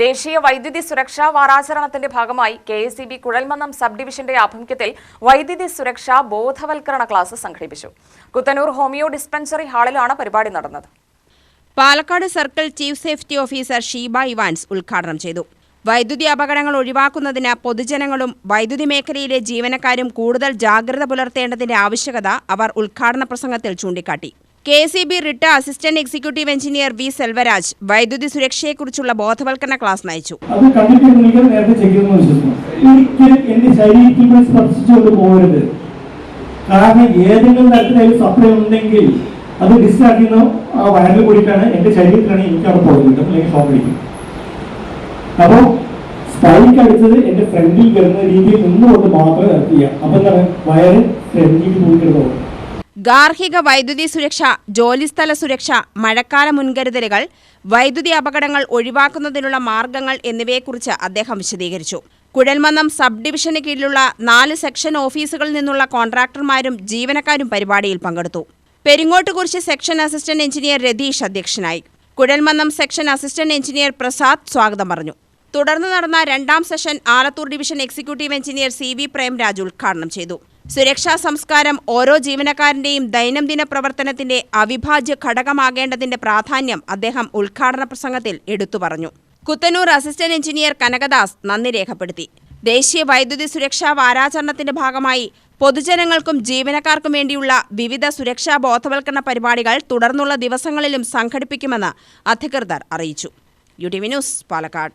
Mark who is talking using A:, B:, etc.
A: ദേശീയ വൈദ്യുതി സുരക്ഷാ വാരാചരണത്തിന്റെ ഭാഗമായി കെഎസ്ഇബി കുഴൽമന്നം സബ് ഡിവിഷന്റെ ആഭിമുഖ്യത്തിൽ വൈദ്യുതി സുരക്ഷാ ബോധവൽക്കരണ ക്ലാസ് സംഘടിപ്പിച്ചു. കുത്തനൂർ ഹോമിയോ ഡിസ്പെൻസറി ഹാളിലാണ് പരിപാടി നടന്നത്.
B: Palakkad circle chief safety officer Sheeba Evans ഉദ്ഘാടനം ചെയ്തു. വൈദ്യുതി അപകടങ്ങൾ ഒഴിവാക്കുന്നതിന് പൊതുജനങ്ങളും വൈദ്യുതി മേഖലയിലെ ജീവനക്കാരും കൂടുതൽ ജാഗ്രത പുലർത്തേണ്ടതിന്റെ ആവശ്യകത അവർ ഉദ്ഘാടന പ്രസംഗത്തിൽ ചൂണ്ടിക്കാട്ടി. കെഎസ്ഇബി റിട്ട assistant executive engineer V Selvaraj വൈദ്യുതി സുരക്ഷയെക്കുറിച്ചുള്ള ബോധവൽക്കരണ ക്ലാസ് നയിച്ചു.
C: കാരണം ഏതെങ്കിലും തരത്തിൽ സപ്ലൈ ഉണ്ടെങ്കിൽ അത് ഡിസ്ചാർജ് ചെയ്യുന്ന ആ വയറിൽ കൂടിയിട്ടാണ് എന്റെ ശരീരത്തിലാണ് എനിക്ക് അവിടെ പോയി കിട്ടും, അല്ലെങ്കിൽ ഷോക്ക് അടിക്കും. അപ്പോൾ സ്പൈക്ക് അടിച്ചത് എന്റെ ഫ്രണ്ടിൽ വരുന്ന രീതിയിൽ നിന്നുകൊണ്ട് മാത്രമേ ഹെൽപ്പ് ചെയ്യാം. അപ്പൊ എന്താണ് വയറ് ഫ്രണ്ടിലേക്ക് പോയിക്കിടുന്നത്.
B: ഗാർഹിക വൈദ്യുതി സുരക്ഷ, ജോലിസ്ഥല സുരക്ഷ, മഴക്കാല മുൻകരുതലുകൾ, വൈദ്യുതി അപകടങ്ങൾ ഒഴിവാക്കുന്നതിനുള്ള മാർഗങ്ങൾ എന്നിവയെക്കുറിച്ച് അദ്ദേഹം വിശദീകരിച്ചു. കുഴൽമന്നം സബ് ഡിവിഷന് കീഴിലുള്ള 4 സെക്ഷൻ ഓഫീസുകളിൽ നിന്നുള്ള കോൺട്രാക്ടർമാരും ജീവനക്കാരും പരിപാടിയിൽ പങ്കെടുത്തു. Peringottukurissi section assistant engineer Ratheesh അധ്യക്ഷനായി. Kuzhalmannam section assistant engineer Prasad സ്വാഗതം പറഞ്ഞു. തുടർന്ന് നടന്ന 2ാം session Alathur division executive engineer CV Premraj ഉദ്ഘാടനം ചെയ്തു. സുരക്ഷാ സംസ്കാരം ഓരോ ജീവനക്കാരന്റെയും ദൈനംദിന പ്രവർത്തനത്തിന്റെ അവിഭാജ്യ ഘടകമാകേണ്ടതിന്റെ പ്രാധാന്യം അദ്ദേഹം ഉദ്ഘാടന പ്രസംഗത്തിൽ എടുത്തു പറഞ്ഞു. കുത്തനൂർ അസിസ്റ്റന്റ് എഞ്ചിനീയർ കനകദാസ് നന്ദി രേഖപ്പെടുത്തി. ദേശീയ വൈദ്യുതി സുരക്ഷാ വാരാചരണത്തിന്റെ ഭാഗമായി പൊതുജനങ്ങൾക്കും ജീവനക്കാർക്കും വേണ്ടിയുള്ള വിവിധ സുരക്ഷാ ബോധവൽക്കരണ പരിപാടികൾ തുടർന്നുള്ള ദിവസങ്ങളിലും സംഘടിപ്പിക്കുമെന്ന് അധികൃതർ അറിയിച്ചു. UTV news, Palakkad.